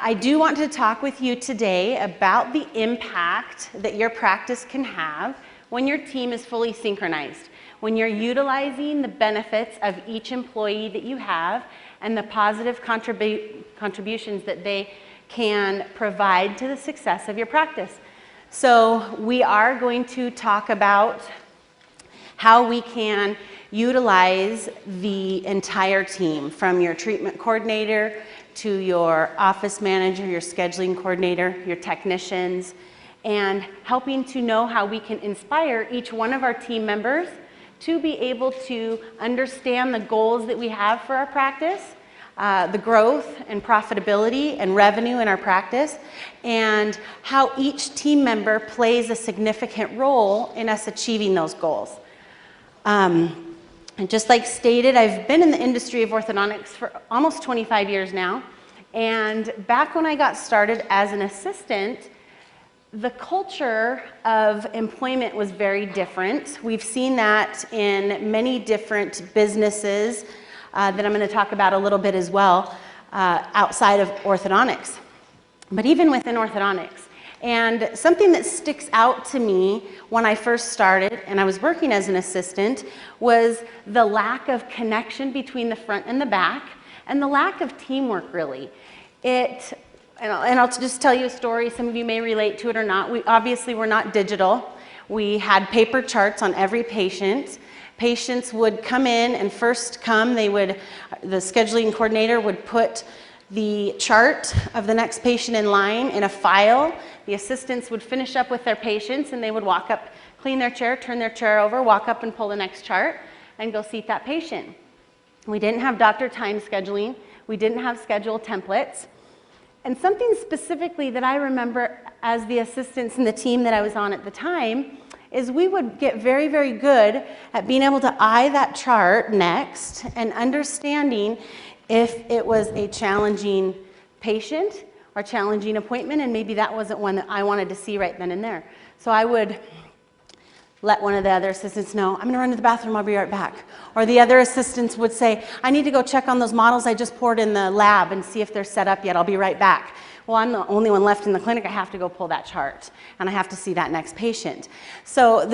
I do want to talk with you today about the impact that your practice can have when your team is fully synchronized, when you're utilizing the benefits of each employee that you have and the positive contributions that they can provide to the success of your practice. So we are going to talk about how we can utilize the entire team, from your treatment coordinator to your office manager, your scheduling coordinator, your technicians, and helping to know how we can inspire each one of our team members to be able to understand the goals that we have for our practice, the growth and profitability and revenue in our practice, and how each team member plays a significant role in us achieving those goals. And just like stated, I've been in the industry of orthodontics for almost 25 years now. And back when I got started as an assistant, the culture of employment was very different. We've seen that in many different businesses that I'm going to talk about a little bit as well outside of orthodontics, but even within orthodontics. And something that sticks out to me when I first started and I was working as an assistant was the lack of connection between the front and the back, and the lack of teamwork, really. And I'll just tell you a story. Some of you may relate to it or not. We obviously were not digital. We had paper charts on every patient. Patients would come in and first come, the scheduling coordinator would put the chart of the next patient in line in a file. The assistants would finish up with their patients and they would walk up, clean their chair, turn their chair over, walk up and pull the next chart and go seat that patient. We didn't have doctor time scheduling. We didn't have schedule templates. And something specifically that I remember as the assistants in the team that I was on at the time is we would get very, very good at being able to eye that chart next and understanding if it was a challenging patient or challenging appointment, and maybe that wasn't one that I wanted to see right then and there. So I would let one of the other assistants know, I'm going to run to the bathroom, I'll be right back. Or the other assistants would say, I need to go check on those models I just poured in the lab and see if they're set up yet, I'll be right back. Well, I'm the only one left in the clinic, I have to go pull that chart, and I have to see that next patient. So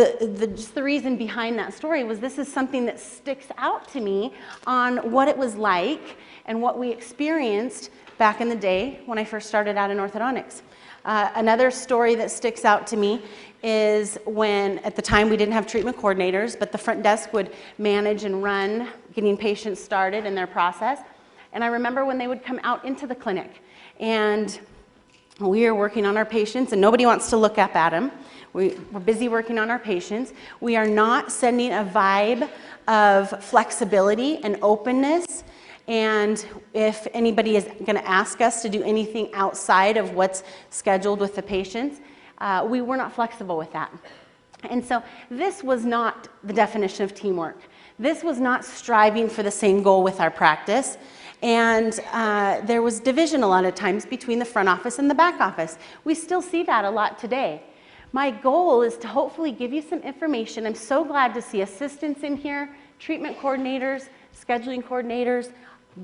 just the reason behind that story was this is something that sticks out to me on what it was like and what we experienced back in the day when I first started out in orthodontics. Another story that sticks out to me is when, at the time, we didn't have treatment coordinators, but the front desk would manage and run getting patients started in their process. And I remember when they would come out into the clinic, and we are working on our patients, and nobody wants to look up at them. We're busy working on our patients. We are not sending a vibe of flexibility and openness. And if anybody is going to ask us to do anything outside of what's scheduled with the patients, we were not flexible with that. And so this was not the definition of teamwork. This was not striving for the same goal with our practice. And there was division a lot of times between the front office and the back office. We still see that a lot today. My goal is to hopefully give you some information. I'm so glad to see assistants in here, treatment coordinators, scheduling coordinators,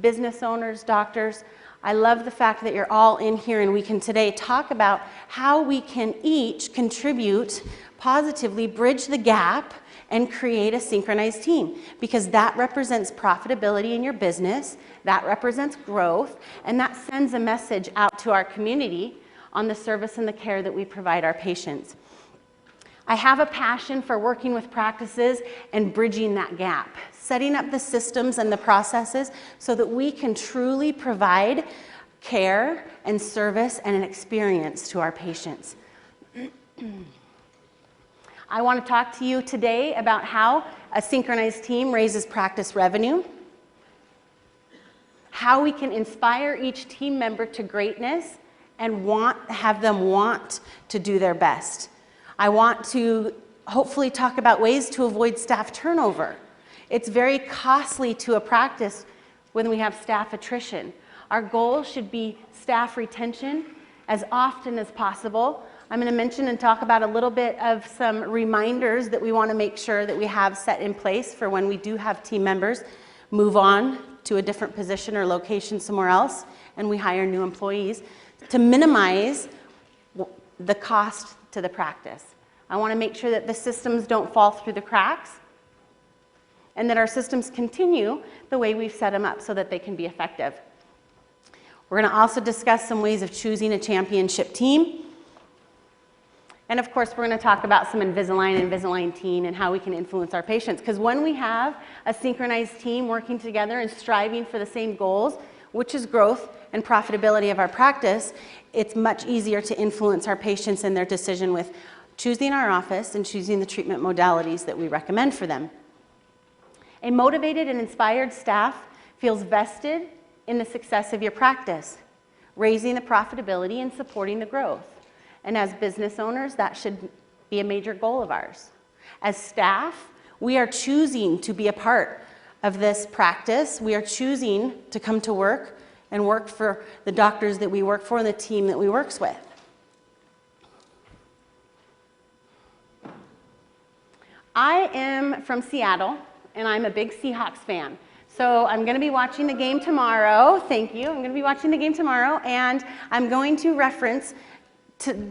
business owners, doctors. I love the fact that you're all in here and we can today talk about how we can each contribute positively, bridge the gap, and create a synchronized team, because that represents profitability in your business, that represents growth, and that sends a message out to our community on the service and the care that we provide our patients. I have a passion for working with practices and bridging that gap, setting up the systems and the processes so that we can truly provide care and service and an experience to our patients. I want to talk to you today about how a synchronized team raises practice revenue, how we can inspire each team member to greatness and have them want to do their best. I want to hopefully talk about ways to avoid staff turnover. It's very costly to a practice when we have staff attrition. Our goal should be staff retention as often as possible. I'm going to mention and talk about a little bit of some reminders that we want to make sure that we have set in place for when we do have team members move on to a different position or location somewhere else and we hire new employees. to minimize the cost to the practice. I want to make sure that the systems don't fall through the cracks and that our systems continue the way we've set them up so that they can be effective. We're going to also discuss some ways of choosing a championship team. And of course, we're going to talk about some Invisalign team and how we can influence our patients. Because when we have a synchronized team working together and striving for the same goals, which is growth and profitability of our practice, it's much easier to influence our patients in their decision with choosing our office and choosing the treatment modalities that we recommend for them. A motivated and inspired staff feels vested in the success of your practice, raising the profitability and supporting the growth. And as business owners, that should be a major goal of ours. As staff, we are choosing to be a part of this practice. We are choosing to come to work and work for the doctors that we work for and the team that we work with. I am from Seattle, and I'm a big Seahawks fan. So I'm going to be watching the game tomorrow. Thank you. I'm going to be watching the game tomorrow, and I'm going to reference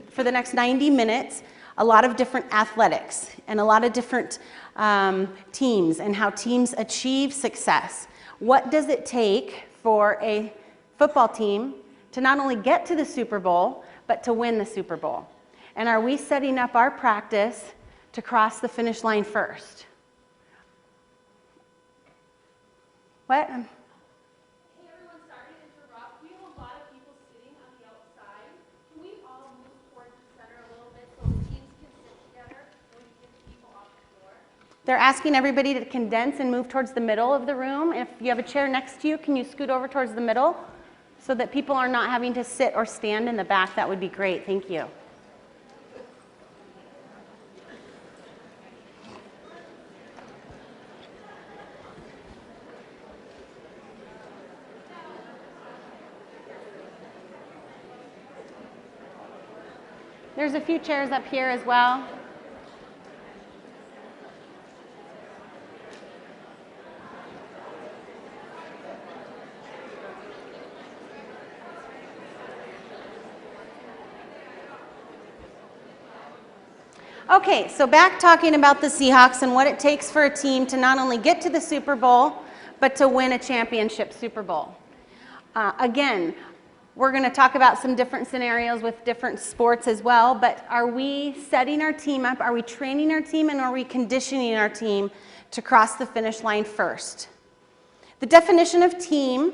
for the next 90 minutes a lot of different athletics and a lot of different teams and how teams achieve success. What does it take for a football team to not only get to the Super Bowl, but to win the Super Bowl? And are we setting up our practice to cross the finish line first? What? Hey everyone, sorry to interrupt. We have a lot of people sitting on the outside. Can we all move towards the center a little bit so the teams can sit together and we can get the people off the floor? They're asking everybody to condense and move towards the middle of the room. If you have a chair next to you, can you scoot over towards the middle so that people are not having to sit or stand in the back? That would be great. Thank you. There's a few chairs up here as well. Okay, so back talking about the Seahawks and what it takes for a team to not only get to the Super Bowl, but to win a championship Super Bowl. Again, we're going to talk about some different scenarios with different sports as well, but are we setting our team up, are we training our team, and are we conditioning our team to cross the finish line first? The definition of team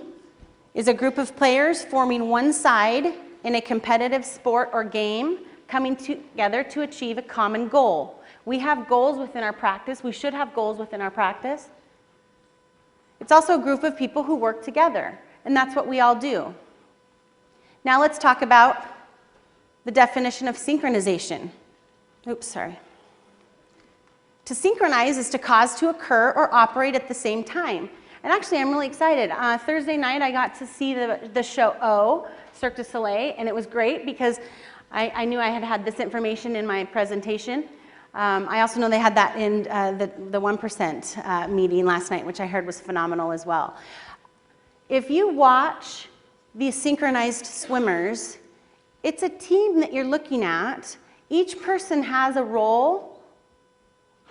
is a group of players forming one side in a competitive sport or game, coming together to achieve a common goal. We have goals within our practice. We should have goals within our practice. It's also a group of people who work together, and that's what we all do. Now let's talk about the definition of synchronization. Oops, sorry. To synchronize is to cause to occur or operate at the same time. And actually, I'm really excited. Thursday night, I got to see the show O, Cirque du Soleil, and it was great because I knew I had had this information in my presentation. I also know they had that in the 1% meeting last night, which I heard was phenomenal as well. If you watch these synchronized swimmers, it's a team that you're looking at. Each person has a role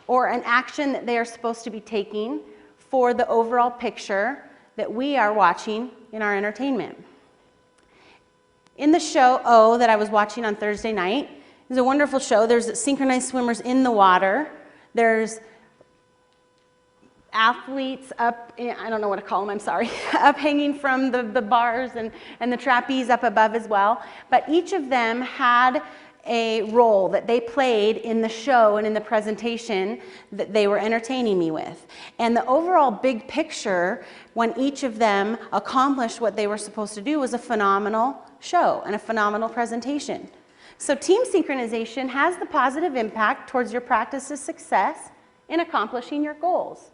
or an action that they are supposed to be taking for the overall picture that we are watching in our entertainment. In the show O that I was watching on Thursday night, it's a wonderful show. There's synchronized swimmers in the water. There's athletes up, I don't know what to call them, I'm sorry, up hanging from the bars and the trapeze up above as well. But each of them had a role that they played in the show and in the presentation that they were entertaining me with. And the overall big picture, when each of them accomplished what they were supposed to do, was a phenomenal show and a phenomenal presentation. So team synchronization has the positive impact towards your practice's success in accomplishing your goals.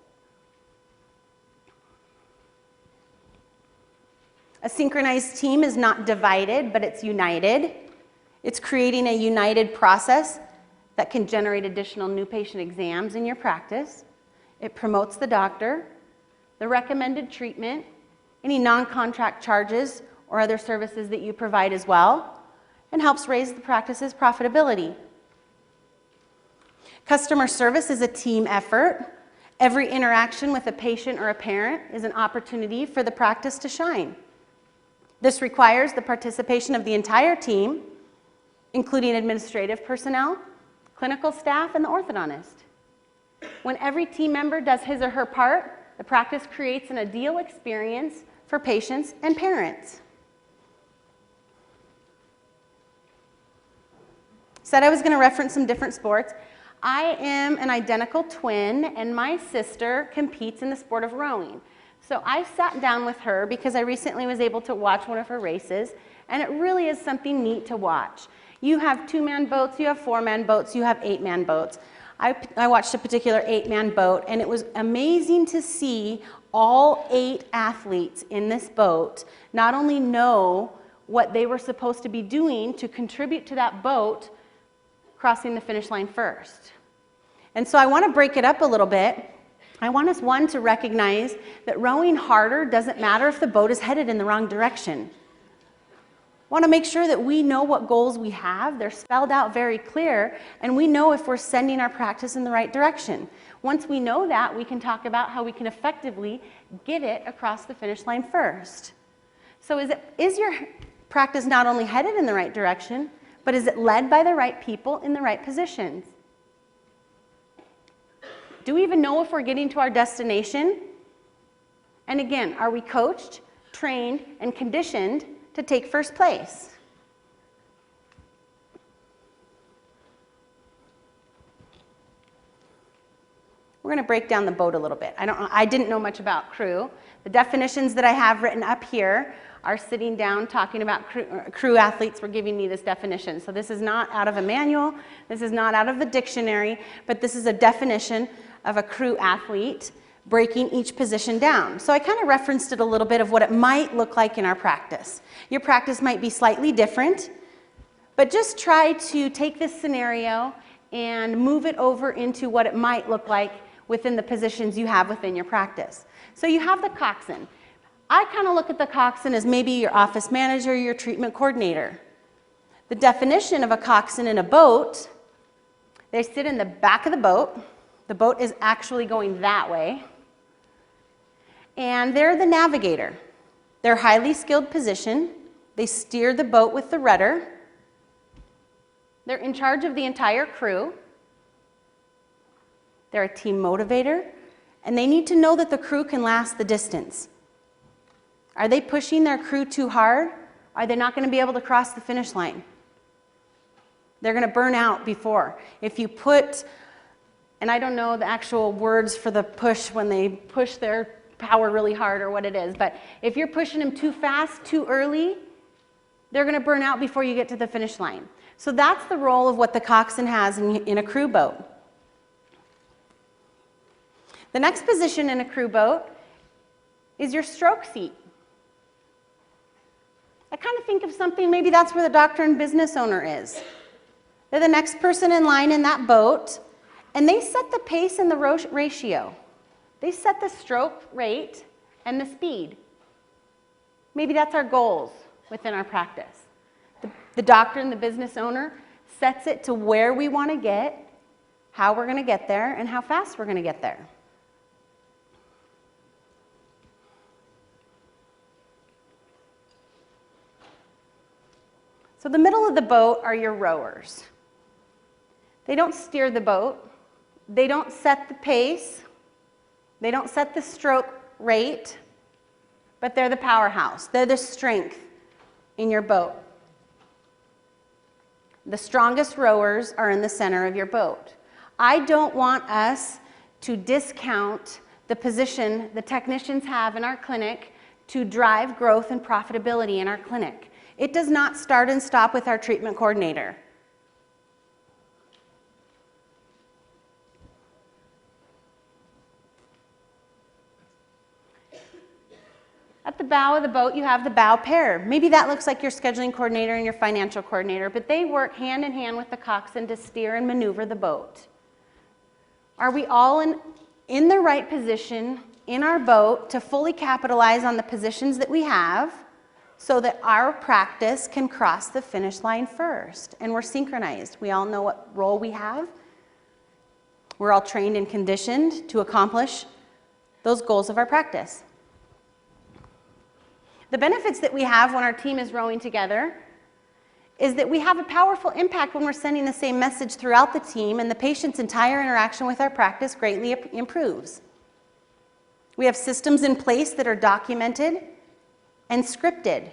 A synchronized team is not divided, but it's united. It's creating a united process that can generate additional new patient exams in your practice. It promotes the doctor, the recommended treatment, any non-contract charges or other services that you provide as well, and helps raise the practice's profitability. Customer service is a team effort. Every interaction with a patient or a parent is an opportunity for the practice to shine. This requires the participation of the entire team, including administrative personnel, clinical staff, and the orthodontist. When every team member does his or her part, the practice creates an ideal experience for patients and parents. Said I was going to reference some different sports. I am an identical twin, and my sister competes in the sport of rowing. So I sat down with her because I recently was able to watch one of her races, and it really is something neat to watch. You have 2-man boats, you have 4-man boats, you have 8-man boats. I watched a particular 8-man boat, and it was amazing to see all 8 athletes in this boat not only know what they were supposed to be doing to contribute to that boat crossing the finish line first. And so I want to break it up a little bit. I want us, one, to recognize that rowing harder doesn't matter if the boat is headed in the wrong direction. I want to make sure that we know what goals we have. They're spelled out very clear, and we know if we're sending our practice in the right direction. Once we know that, we can talk about how we can effectively get it across the finish line first. So is your practice not only headed in the right direction, but is it led by the right people in the right positions? Do we even know if we're getting to our destination? And again, are we coached, trained, and conditioned to take first place? We're going to break down the boat a little bit. I didn't know much about crew. The definitions that I have written up here are sitting down talking about crew athletes were giving me this definition. So this is not out of a manual, this is not out of the dictionary, but this is a definition of a crew athlete breaking each position down. So I kind of referenced it a little bit of what it might look like in our practice. Your practice might be slightly different, but just try to take this scenario and move it over into what it might look like within the positions you have within your practice. So you have the coxswain. I kind of look at the coxswain as maybe your office manager, your treatment coordinator. The definition of a coxswain in a boat, they sit in the back of the boat. The boat is actually going that way. And they're the navigator. They're highly skilled position. They steer the boat with the rudder. They're in charge of the entire crew. They're a team motivator, and they need to know that the crew can last the distance. Are they pushing their crew too hard? Are they not going to be able to cross the finish line? They're going to burn out before. If you put, and I don't know the actual words for the push when they push their power really hard or what it is, but if you're pushing them too fast, too early, they're going to burn out before you get to the finish line. So that's the role of what the coxswain has in a crew boat. The next position in a crew boat is your stroke seat. I kind of think of something, maybe that's where the doctor and business owner is. They're the next person in line in that boat, and they set the pace and the ratio. They set the stroke rate and the speed. Maybe that's our goals within our practice. The doctor and the business owner sets it to where we want to get, how we're going to get there, and how fast we're going to get there. So the middle of the boat are your rowers. They don't steer the boat. They don't set the pace. They don't set the stroke rate, but they're the powerhouse. They're the strength in your boat. The strongest rowers are in the center of your boat. I don't want us to discount the position the technicians have in our clinic to drive growth and profitability in our clinic. It does not start and stop with our treatment coordinator. At the bow of the boat, you have the bow pair. Maybe that looks like your scheduling coordinator and your financial coordinator, but they work hand in hand with the coxswain to steer and maneuver the boat. Are we all in the right position in our boat to fully capitalize on the positions that we have so that our practice can cross the finish line first. And we're synchronized. We all know what role we have. We're all trained and conditioned to accomplish those goals of our practice. The benefits that we have when our team is rowing together is that we have a powerful impact when we're sending the same message throughout the team, and the patient's entire interaction with our practice greatly improves. We have systems in place that are documented and scripted,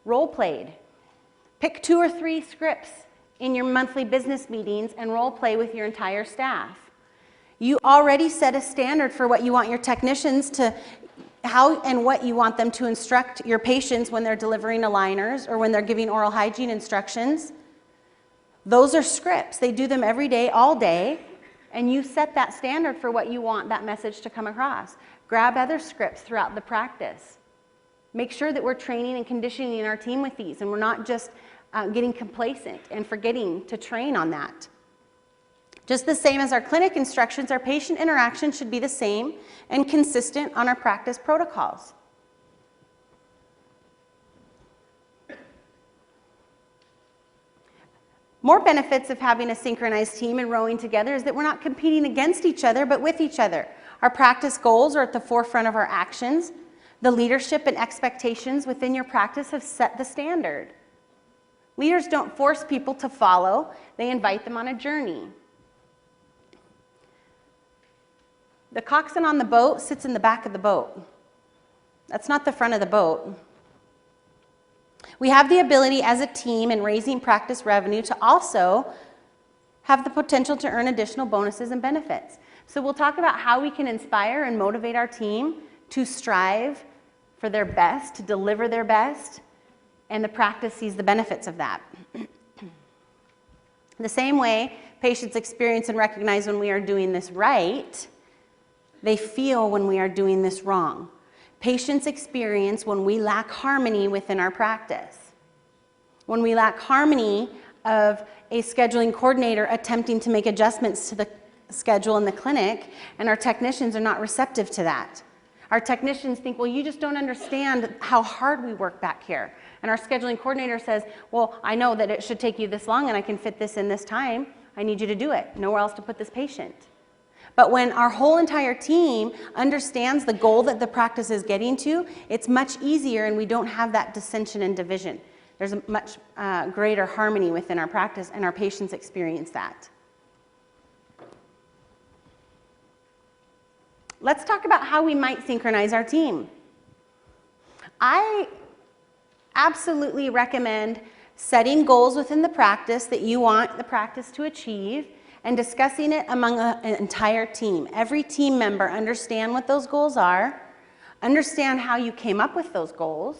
role-played. Pick 2 or 3 scripts in your monthly business meetings and role-play with your entire staff. You already set a standard for what you want your technicians to, how and what you want them to instruct your patients when they're delivering aligners or when they're giving oral hygiene instructions. Those are scripts. They do them every day, all day, and you set that standard for what you want that message to come across. Grab other scripts throughout the practice. Make sure that we're training and conditioning our team with these, and we're not just getting complacent and forgetting to train on that. Just the same as our clinic instructions, our patient interaction should be the same and consistent on our practice protocols. More benefits of having a synchronized team and rowing together is that we're not competing against each other, but with each other. Our practice goals are at the forefront of our actions. The leadership and expectations within your practice have set the standard. Leaders don't force people to follow, they invite them on a journey. The coxswain on the boat sits in the back of the boat. That's not the front of the boat. We have the ability as a team in raising practice revenue to also have the potential to earn additional bonuses and benefits. So we'll talk about how we can inspire and motivate our team to strive for their best, to deliver their best, and the practice sees the benefits of that. The same way patients experience and recognize when we are doing this right, they feel when we are doing this wrong. Patients experience when we lack harmony within our practice. When we lack harmony of a scheduling coordinator attempting to make adjustments to the schedule in the clinic, and our technicians are not receptive to that. Our technicians think, well, you just don't understand how hard we work back here. And our scheduling coordinator says, well, I know that it should take you this long and I can fit this in this time. I need you to do it. Nowhere else to put this patient. But when our whole entire team understands the goal that the practice is getting to, it's much easier and we don't have that dissension and division. There's a much greater harmony within our practice, and our patients experience that. Let's talk about how we might synchronize our team. I absolutely recommend setting goals within the practice that you want the practice to achieve and discussing it among an entire team. Every team member understand what those goals are, understand how you came up with those goals,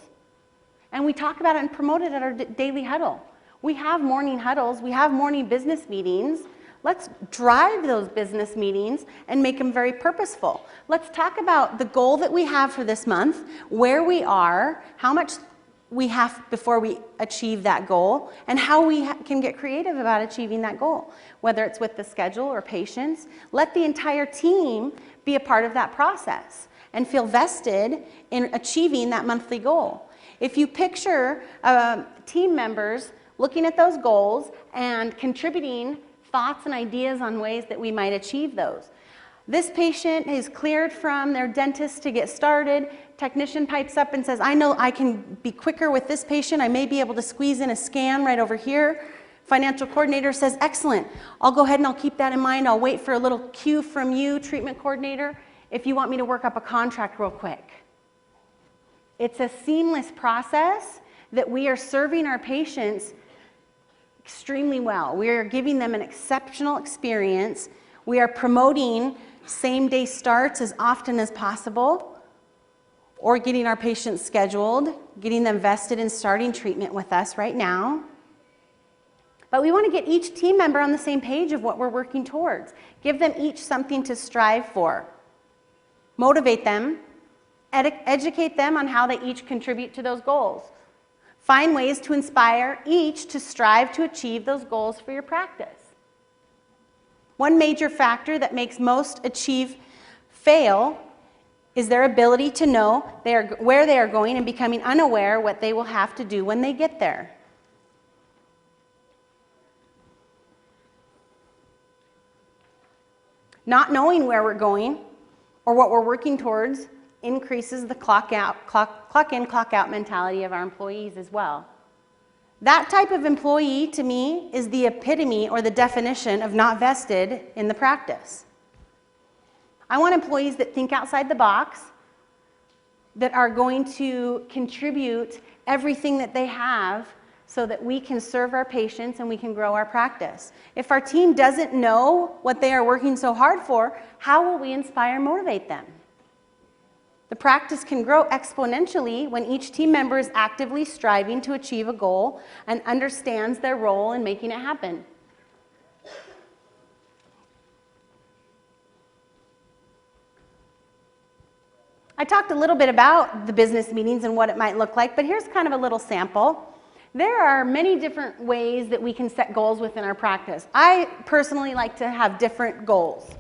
and we talk about it and promote it at our daily huddle. We have morning huddles, we have morning business meetings. Let's drive those business meetings and make them very purposeful. Let's talk about the goal that we have for this month, where we are, how much we have before we achieve that goal, and how we can get creative about achieving that goal, whether it's with the schedule or patients. Let the entire team be a part of that process and feel vested in achieving that monthly goal. If you picture team members looking at those goals and contributing thoughts and ideas on ways that we might achieve those. This patient is cleared from their dentist to get started. Technician pipes up and says, I know I can be quicker with this patient. I may be able to squeeze in a scan right over here. Financial coordinator says, excellent. I'll go ahead and I'll keep that in mind. I'll wait for a little cue from you, treatment coordinator, if you want me to work up a contract real quick. It's a seamless process that we are serving our patients extremely well. We are giving them an exceptional experience. We are promoting same-day starts as often as possible, or getting our patients scheduled, getting them vested in starting treatment with us right now. But we want to get each team member on the same page of what we're working towards. Give them each something to strive for. Motivate them, educate them on how they each contribute to those goals. Find ways to inspire each to strive to achieve those goals for your practice. One major factor that makes most fail is their ability to know where they are going and becoming unaware what they will have to do when they get there. Not knowing where we're going or what we're working towards increases the clock in, clock out mentality of our employees as well. That type of employee, to me, is the epitome or the definition of not vested in the practice. I want employees that think outside the box, that are going to contribute everything that they have so that we can serve our patients and we can grow our practice. If our team doesn't know what they are working so hard for, how will we inspire and motivate them? The practice can grow exponentially when each team member is actively striving to achieve a goal and understands their role in making it happen. I talked a little bit about the business meetings and what it might look like, but here's kind of a little sample. There are many different ways that we can set goals within our practice. I personally like to have different goals.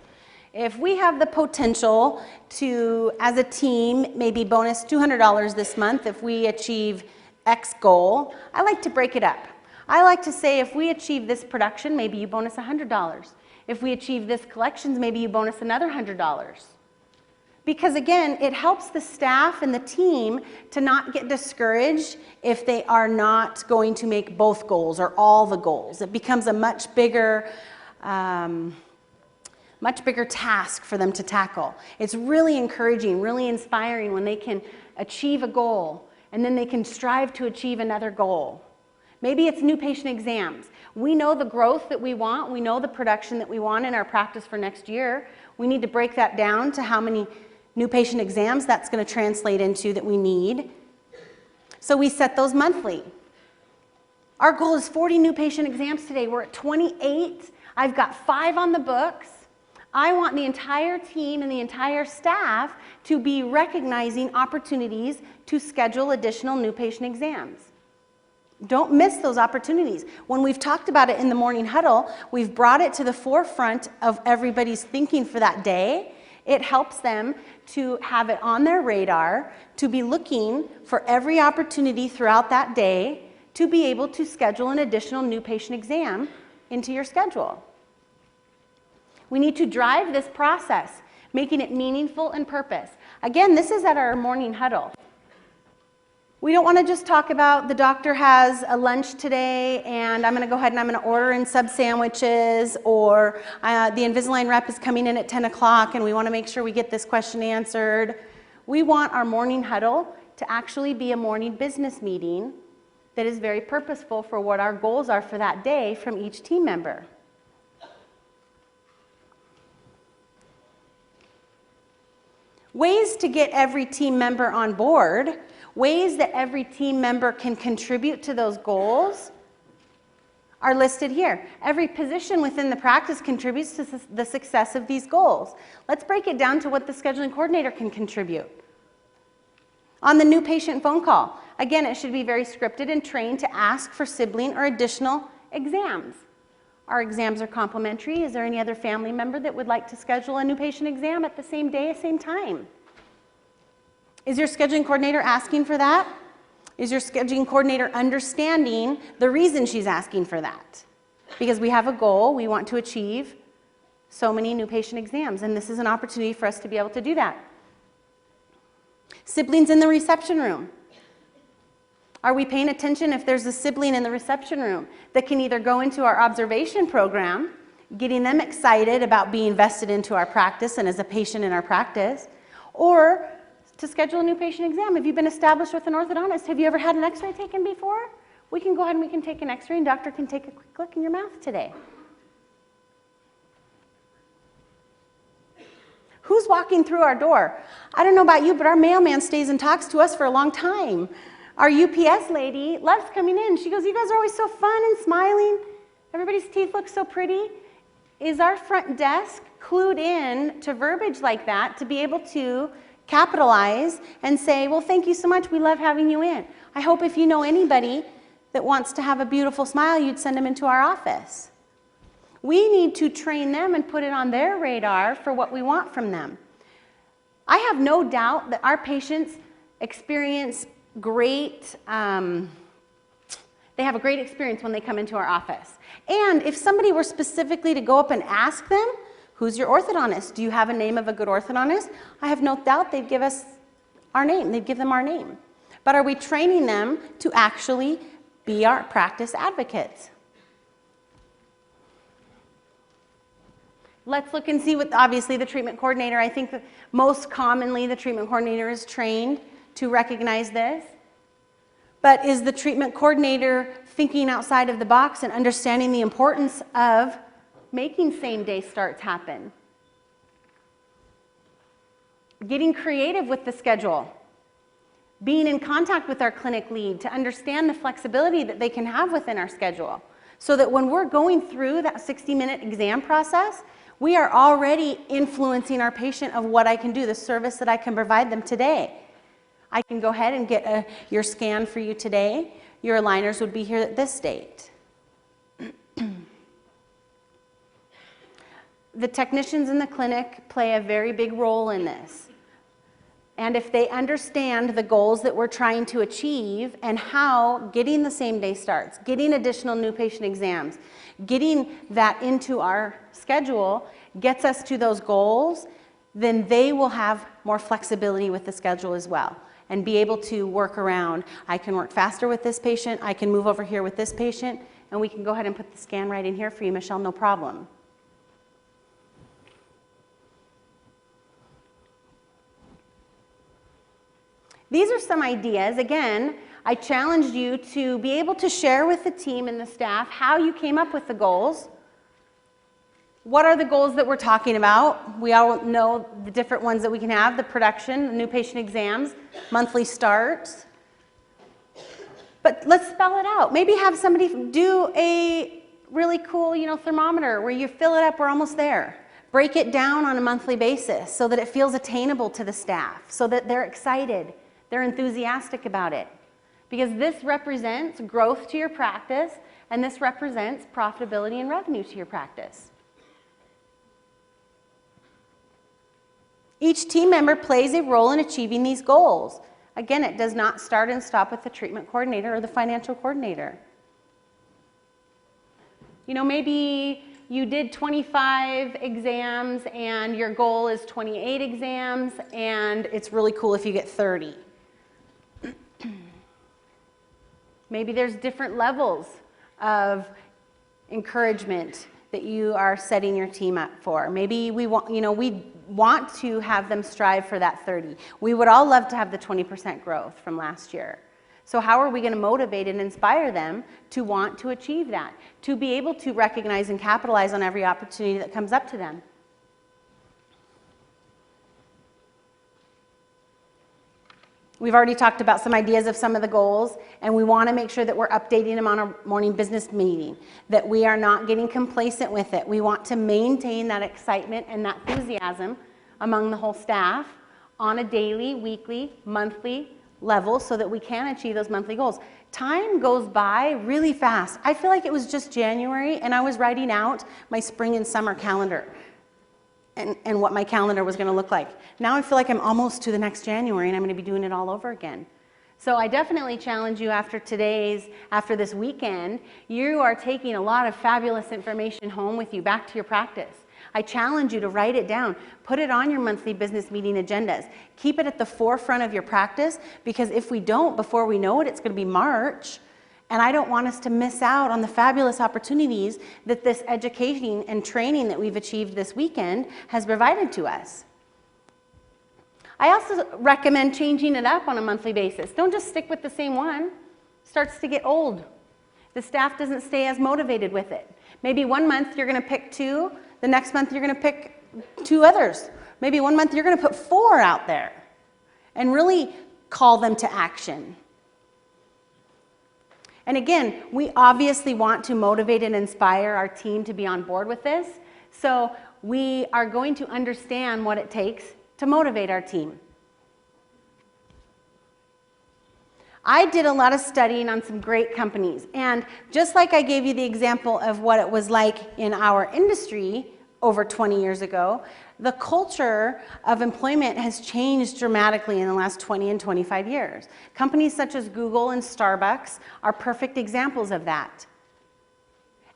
If we have the potential to, as a team, maybe bonus $200 this month if we achieve X goal, I like to break it up. I like to say if we achieve this production, maybe you bonus $100. If we achieve this collections, maybe you bonus another $100. Because again, it helps the staff and the team to not get discouraged if they are not going to make both goals or all the goals. It becomes a much bigger task for them to tackle. It's really encouraging, really inspiring when they can achieve a goal and then they can strive to achieve another goal. Maybe it's new patient exams. We know the growth that we want. We know the production that we want in our practice for next year. We need to break that down to how many new patient exams that's going to translate into that we need. So we set those monthly. Our goal is 40 new patient exams today. We're at 28. I've got 5 on the books. I want the entire team and the entire staff to be recognizing opportunities to schedule additional new patient exams. Don't miss those opportunities. When we've talked about it in the morning huddle, we've brought it to the forefront of everybody's thinking for that day. It helps them to have it on their radar, to be looking for every opportunity throughout that day to be able to schedule an additional new patient exam into your schedule. We need to drive this process, making it meaningful and purpose. Again, this is at our morning huddle. We don't want to just talk about the doctor has a lunch today and I'm going to go ahead and I'm going to order in sub sandwiches, or the Invisalign rep is coming in at 10 o'clock and we want to make sure we get this question answered. We want our morning huddle to actually be a morning business meeting that is very purposeful for what our goals are for that day from each team member. Ways to get every team member on board, ways that every team member can contribute to those goals are listed here. Every position within the practice contributes to the success of these goals. Let's break it down to what the scheduling coordinator can contribute. On the new patient phone call, again, it should be very scripted and trained to ask for sibling or additional exams. Our exams are complimentary. Is there any other family member that would like to schedule a new patient exam at the same day, same time? Is your scheduling coordinator asking for that? Is your scheduling coordinator understanding the reason she's asking for that? Because we have a goal, we want to achieve so many new patient exams, and this is an opportunity for us to be able to do that. Siblings in the reception room. Are we paying attention if there's a sibling in the reception room that can either go into our observation program, getting them excited about being vested into our practice and as a patient in our practice, or to schedule a new patient exam? Have you been established with an orthodontist? Have you ever had an x-ray taken before? We can go ahead and we can take an x-ray and doctor can take a quick look in your mouth today. Who's walking through our door? I don't know about you, but our mailman stays and talks to us for a long time. Our UPS lady loves coming in. She goes, "You guys are always so fun and smiling. Everybody's teeth look so pretty." Is our front desk clued in to verbiage like that to be able to capitalize and say, "Well, thank you so much. We love having you in. I hope if you know anybody that wants to have a beautiful smile, you'd send them into our office." We need to train them and put it on their radar for what we want from them. I have no doubt that our patients experience great, they have a great experience when they come into our office. And if somebody were specifically to go up and ask them, who's your orthodontist? Do you have a name of a good orthodontist? I have no doubt they'd give us our name. They'd give them our name. But are we training them to actually be our practice advocates? Let's look and see what, obviously, the treatment coordinator, I think that most commonly the treatment coordinator is trained to recognize this. But is the treatment coordinator thinking outside of the box and understanding the importance of making same-day starts happen? Getting creative with the schedule. Being in contact with our clinic lead to understand the flexibility that they can have within our schedule. So that when we're going through that 60-minute exam process, we are already influencing our patient of what I can do, the service that I can provide them today. I can go ahead and get your scan for you today. Your aligners would be here at this date. The technicians in the clinic play a very big role in this. And if they understand the goals that we're trying to achieve and how getting the same day starts, getting additional new patient exams, getting that into our schedule gets us to those goals, then they will have more flexibility with the schedule as well and be able to work around. I can work faster with this patient, I can move over here with this patient, and we can go ahead and put the scan right in here for you, Michelle, no problem. These are some ideas. Again, I challenged you to be able to share with the team and the staff how you came up with the goals. What are the goals that we're talking about? We all know the different ones that we can have, the production, the new patient exams, monthly starts. But let's spell it out. Maybe have somebody do a really cool, thermometer where you fill it up, we're almost there. Break it down on a monthly basis so that it feels attainable to the staff, so that they're excited. They're enthusiastic about it, because this represents growth to your practice, and this represents profitability and revenue to your practice. Each team member plays a role in achieving these goals. Again, it does not start and stop with the treatment coordinator or the financial coordinator. Maybe you did 25 exams and your goal is 28 exams, and it's really cool if you get 30. Maybe there's different levels of encouragement that you are setting your team up for. Maybe we want to have them strive for that 30. We would all love to have the 20% growth from last year. So how are we going to motivate and inspire them to want to achieve that, to be able to recognize and capitalize on every opportunity that comes up to them? We've already talked about some ideas of some of the goals, and we want to make sure that we're updating them on our morning business meeting, that we are not getting complacent with it. We want to maintain that excitement and that enthusiasm among the whole staff on a daily, weekly, monthly level so that we can achieve those monthly goals. Time goes by really fast. I feel like it was just January, and I was writing out my spring and summer calendar. And what my calendar was going to look like. Now I feel like I'm almost to the next January and I'm going to be doing it all over again. So I definitely challenge you after this weekend, you are taking a lot of fabulous information home with you back to your practice. I challenge you to write it down. Put it on your monthly business meeting agendas. Keep it at the forefront of your practice, because if we don't, before we know it, it's going to be March. And I don't want us to miss out on the fabulous opportunities that this education and training that we've achieved this weekend has provided to us. I also recommend changing it up on a monthly basis. Don't just stick with the same one. It starts to get old. The staff doesn't stay as motivated with it. Maybe one month you're going to pick 2, the next month you're going to pick 2 others. Maybe one month you're going to put 4 out there and really call them to action. And again, we obviously want to motivate and inspire our team to be on board with this. So we are going to understand what it takes to motivate our team. I did a lot of studying on some great companies. And just like I gave you the example of what it was like in our industry, over 20 years ago. The culture of employment has changed dramatically in the last 20 and 25 years. Companies such as Google and Starbucks are perfect examples of that.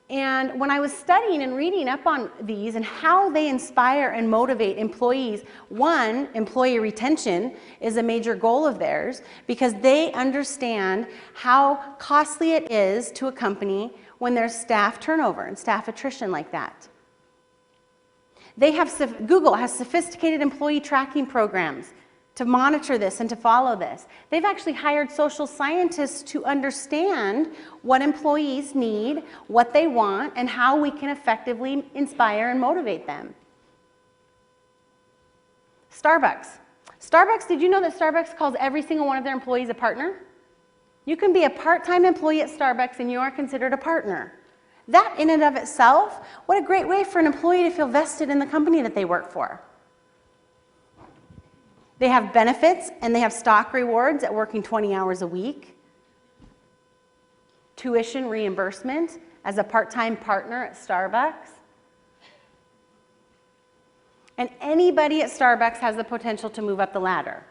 And when I was studying and reading up on these and how they inspire and motivate employees, one, employee retention is a major goal of theirs because they understand how costly it is to a company when there's staff turnover and staff attrition like that. Google has sophisticated employee tracking programs to monitor this and to follow this. They've actually hired social scientists to understand what employees need, what they want, and how we can effectively inspire and motivate them. Starbucks. Did you know that Starbucks calls every single one of their employees a partner? You can be a part-time employee at Starbucks and you are considered a partner. That in and of itself, what a great way for an employee to feel vested in the company that they work for. They have benefits and they have stock rewards at working 20 hours a week. Tuition reimbursement as a part-time partner at Starbucks. And anybody at Starbucks has the potential to move up the ladder.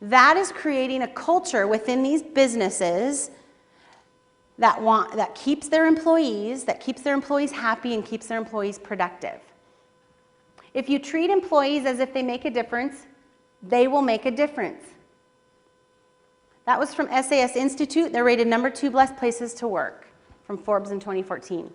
That is creating a culture within these businesses that keeps their employees happy and keeps their employees productive. If you treat employees as if they make a difference, they will make a difference. That was from SAS Institute. They're rated number 2 best places to work from Forbes in 2014.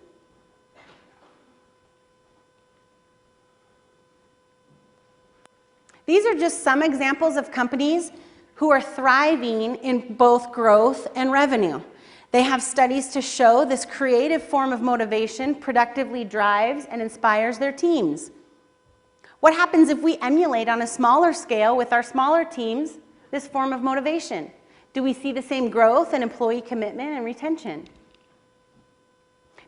These are just some examples of companies who are thriving in both growth and revenue. They have studies to show this creative form of motivation productively drives and inspires their teams. What happens if we emulate on a smaller scale with our smaller teams this form of motivation? Do we see the same growth and employee commitment and retention?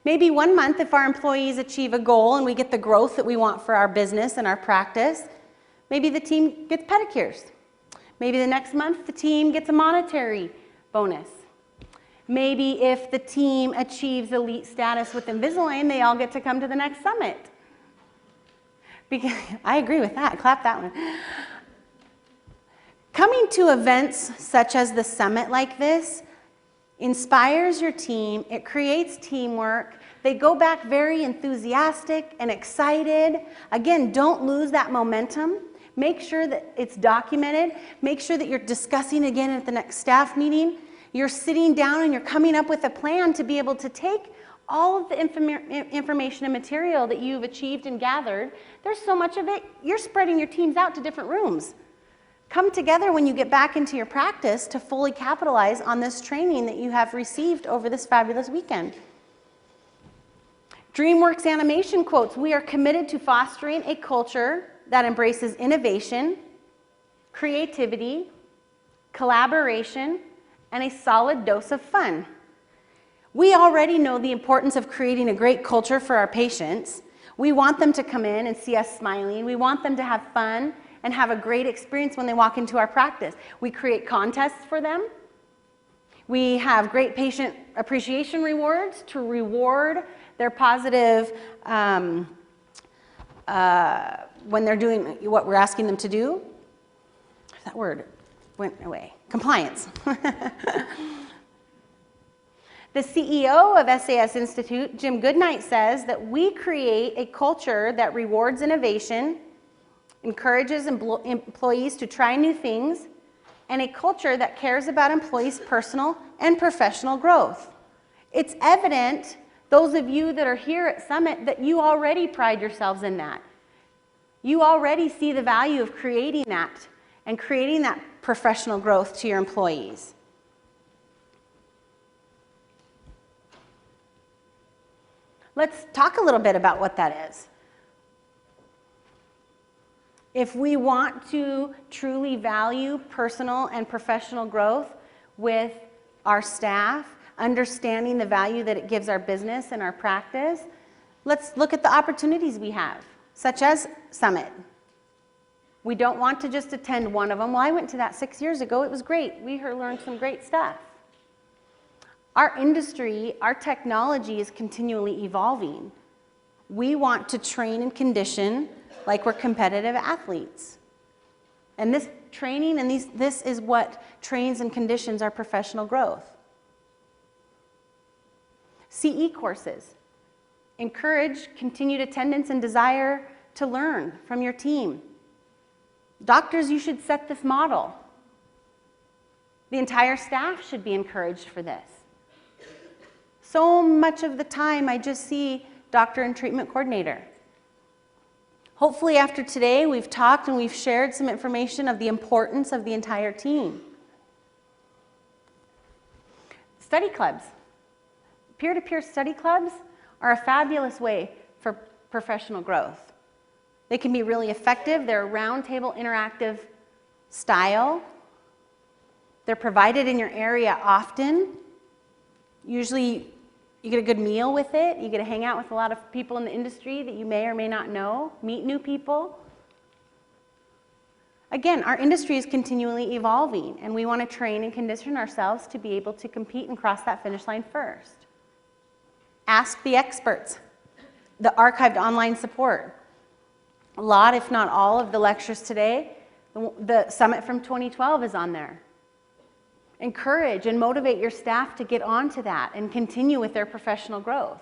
Maybe one month if our employees achieve a goal and we get the growth that we want for our business and our practice, maybe the team gets pedicures. Maybe the next month the team gets a monetary bonus. Maybe if the team achieves elite status with Invisalign, they all get to come to the next summit. Because, I agree with that. Clap that one. Coming to events such as the summit like this inspires your team. It creates teamwork. They go back very enthusiastic and excited. Again, don't lose that momentum. Make sure that it's documented. Make sure that you're discussing again at the next staff meeting. You're sitting down and you're coming up with a plan to be able to take all of the information and material that you've achieved and gathered. There's so much of it, you're spreading your teams out to different rooms. Come together when you get back into your practice to fully capitalize on this training that you have received over this fabulous weekend. DreamWorks Animation quotes, "We are committed to fostering a culture that embraces innovation, creativity, collaboration, and a solid dose of fun." We already know the importance of creating a great culture for our patients. We want them to come in and see us smiling. We want them to have fun and have a great experience when they walk into our practice. We create contests for them. We have great patient appreciation rewards to reward their positive when they're doing what we're asking them to do. That word went away. Compliance. The CEO of SAS Institute, Jim Goodnight, says that we create a culture that rewards innovation, encourages employees to try new things, and a culture that cares about employees' personal and professional growth. It's evident, those of you that are here at Summit, that you already pride yourselves in that. You already see the value of creating that and creating that professional growth to your employees. Let's talk a little bit about what that is. If we want to truly value personal and professional growth with our staff, understanding the value that it gives our business and our practice, let's look at the opportunities we have, such as Summit. We don't want to just attend one of them. Well, I went to that 6 years ago. It was great. We learned some great stuff. Our industry, our technology is continually evolving. We want to train and condition like we're competitive athletes. And this training and this is what trains and conditions our professional growth. CE courses. Encourage continued attendance and desire to learn from your team. Doctors, you should set this model. The entire staff should be encouraged for this. So much of the time I just see doctor and treatment coordinator. Hopefully after today we've talked and we've shared some information of the importance of the entire team. Study clubs. Peer-to-peer study clubs are a fabulous way for professional growth. They can be really effective. They're a roundtable interactive style. They're provided in your area often. Usually you get a good meal with it. You get to hang out with a lot of people in the industry that you may or may not know, meet new people. Again, our industry is continually evolving, and we want to train and condition ourselves to be able to compete and cross that finish line first. Ask the experts. The archived online support. A lot, if not all, of the lectures today, the summit from 2012 is on there. Encourage and motivate your staff to get onto that and continue with their professional growth.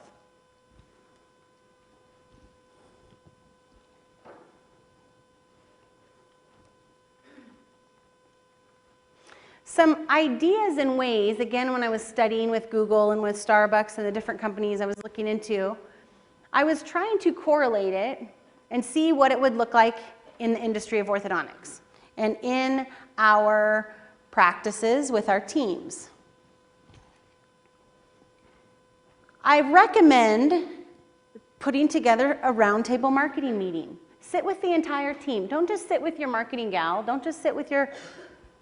Some ideas and ways, again, when I was studying with Google and with Starbucks and the different companies I was looking into, I was trying to correlate it and see what it would look like in the industry of orthodontics and in our practices with our teams. I recommend putting together a roundtable marketing meeting. Sit with the entire team. Don't just sit with your marketing gal. Don't just sit with your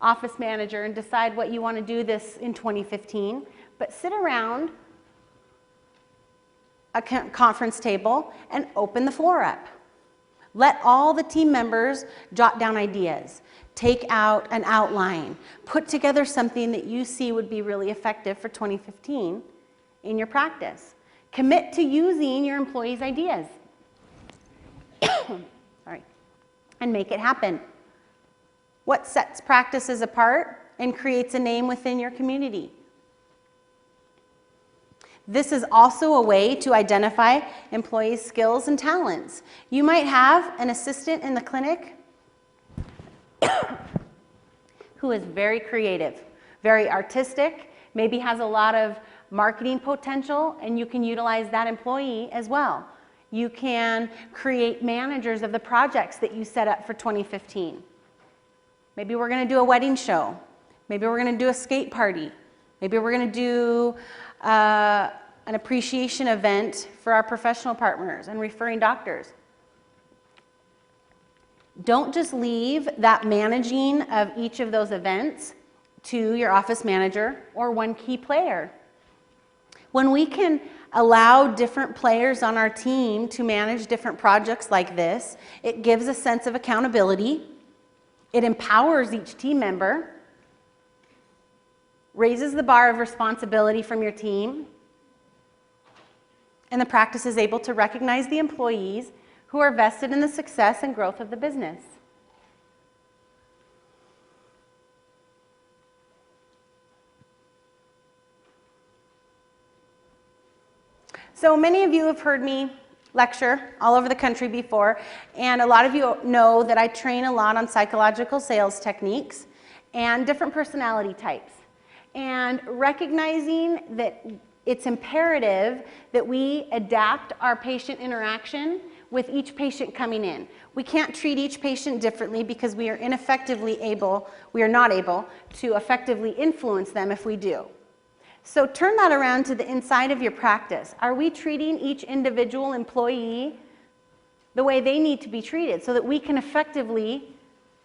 office manager and decide what you want to do this in 2015, but sit around a conference table and open the floor up. Let all the team members jot down ideas, take out an outline, put together something that you see would be really effective for 2015 in your practice. Commit to using your employees' ideas. Sorry. And make it happen. What sets practices apart and creates a name within your community? This is also a way to identify employees' skills and talents. You might have an assistant in the clinic who is very creative, very artistic, maybe has a lot of marketing potential, and you can utilize that employee as well. You can create managers of the projects that you set up for 2015. Maybe we're going to do a wedding show. Maybe we're going to do a skate party. Maybe we're going to do an appreciation event for our professional partners and referring doctors. Don't just leave that managing of each of those events to your office manager or one key player. When we can allow different players on our team to manage different projects like this, it gives a sense of accountability. It empowers each team member, raises the bar of responsibility from your team, and the practice is able to recognize the employees who are vested in the success and growth of the business. So many of you have heard me lecture all over the country before, and a lot of you know that I train a lot on psychological sales techniques and different personality types. And recognizing that it's imperative that we adapt our patient interaction with each patient coming in. We can't treat each patient differently because we are not able to effectively influence them if we do. So turn that around to the inside of your practice. Are we treating each individual employee the way they need to be treated so that we can effectively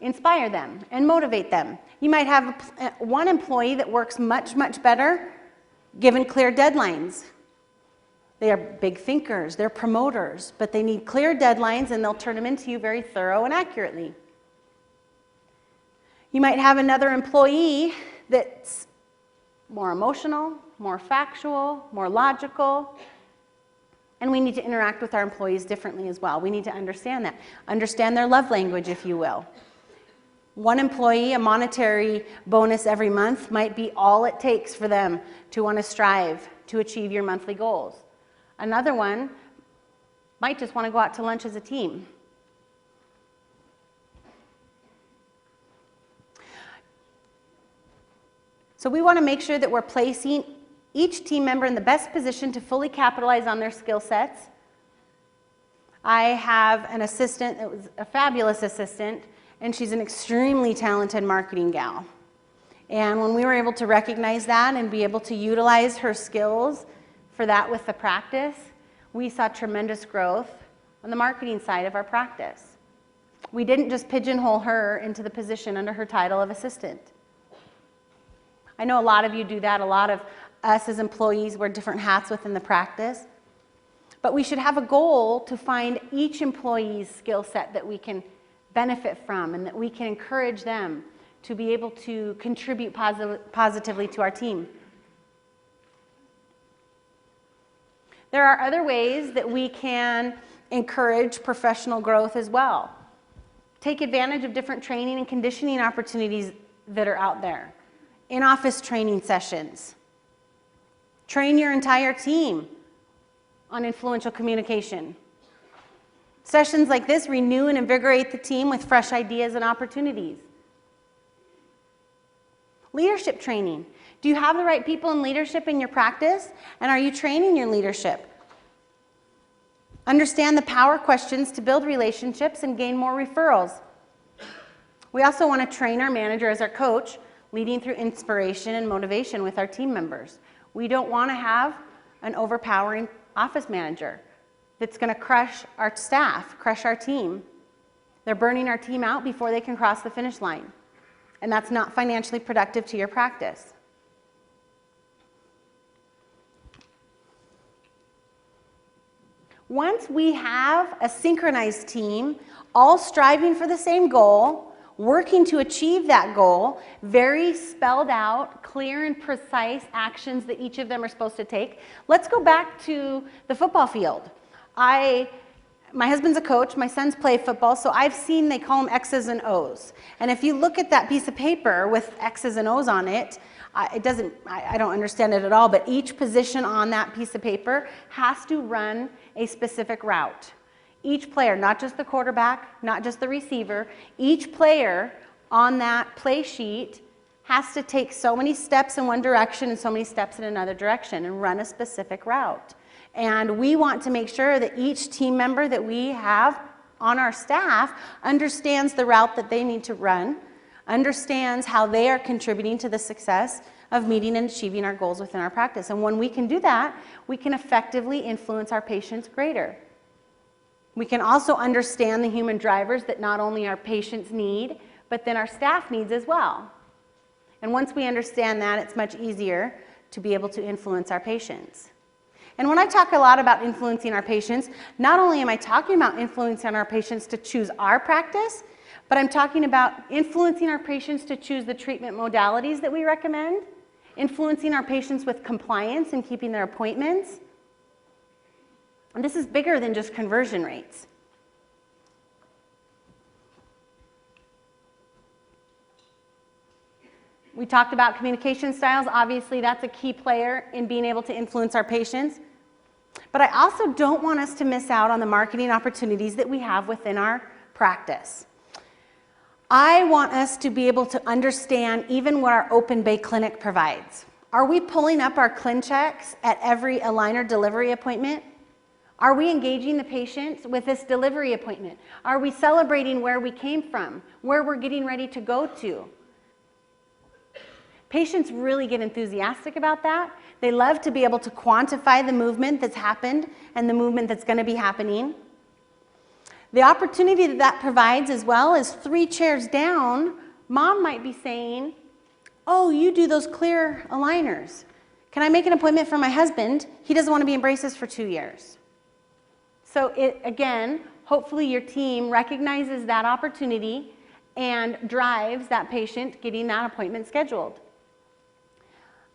inspire them and motivate them? You might have one employee that works much, much better given clear deadlines. They are big thinkers, they're promoters, but they need clear deadlines and they'll turn them into you very thorough and accurately. You might have another employee that's more emotional, more factual, more logical, And we need to interact with our employees differently as well. We need to understand that. Understand their love language, if you will. One employee, a monetary bonus every month might be all it takes for them to want to strive to achieve your monthly goals. Another one might just want to go out to lunch as a team. So we want to make sure that we're placing each team member in the best position to fully capitalize on their skill sets. I have an assistant that was a fabulous assistant, and she's an extremely talented marketing gal. And when we were able to recognize that and be able to utilize her skills for that with the practice, we saw tremendous growth on the marketing side of our practice. We didn't just pigeonhole her into the position under her title of assistant. I know a lot of you do that. A lot of us as employees wear different hats within the practice. But we should have a goal to find each employee's skill set that we can benefit from and that we can encourage them to be able to contribute positively to our team. There are other ways that we can encourage professional growth as well. Take advantage of different training and conditioning opportunities that are out there. In-office training sessions. Train your entire team on influential communication. Sessions like this renew and invigorate the team with fresh ideas and opportunities. Leadership training. Do you have the right people in leadership in your practice? And are you training your leadership? Understand the power questions to build relationships and gain more referrals. We also want to train our manager as our coach, leading through inspiration and motivation with our team members. We don't want to have an overpowering office manager that's going to crush our staff, crush our team. They're burning our team out before they can cross the finish line. And that's not financially productive to your practice. Once we have a synchronized team, all striving for the same goal, working to achieve that goal, very spelled out, clear and precise actions that each of them are supposed to take. Let's go back to the football field. My husband's a coach, my sons play football, so I've seen they call them X's and O's. And if you look at that piece of paper with X's and O's on it, I don't understand it at all, but each position on that piece of paper has to run a specific route. Each player, not just the quarterback, not just the receiver, each player on that play sheet has to take so many steps in one direction and so many steps in another direction and run a specific route. And we want to make sure that each team member that we have on our staff understands the route that they need to run, understands how they are contributing to the success of meeting and achieving our goals within our practice. And when we can do that, we can effectively influence our patients greater. We can also understand the human drivers that not only our patients need, but then our staff needs as well. And once we understand that, it's much easier to be able to influence our patients. And when I talk a lot about influencing our patients, not only am I talking about influencing our patients to choose our practice, but I'm talking about influencing our patients to choose the treatment modalities that we recommend, influencing our patients with compliance and keeping their appointments. And this is bigger than just conversion rates. We talked about communication styles. Obviously, that's a key player in being able to influence our patients. But I also don't want us to miss out on the marketing opportunities that we have within our practice. I want us to be able to understand even what our open bay clinic provides. Are we pulling up our ClinChecks at every aligner delivery appointment? Are we engaging the patient with this delivery appointment? Are we celebrating where we came from, where we're getting ready to go to? Patients really get enthusiastic about that. They love to be able to quantify the movement that's happened and the movement that's going to be happening. The opportunity that that provides as well is 3 chairs down, mom might be saying, oh, you do those clear aligners. Can I make an appointment for my husband? He doesn't want to be in braces for 2 years. So again, hopefully your team recognizes that opportunity and drives that patient getting that appointment scheduled.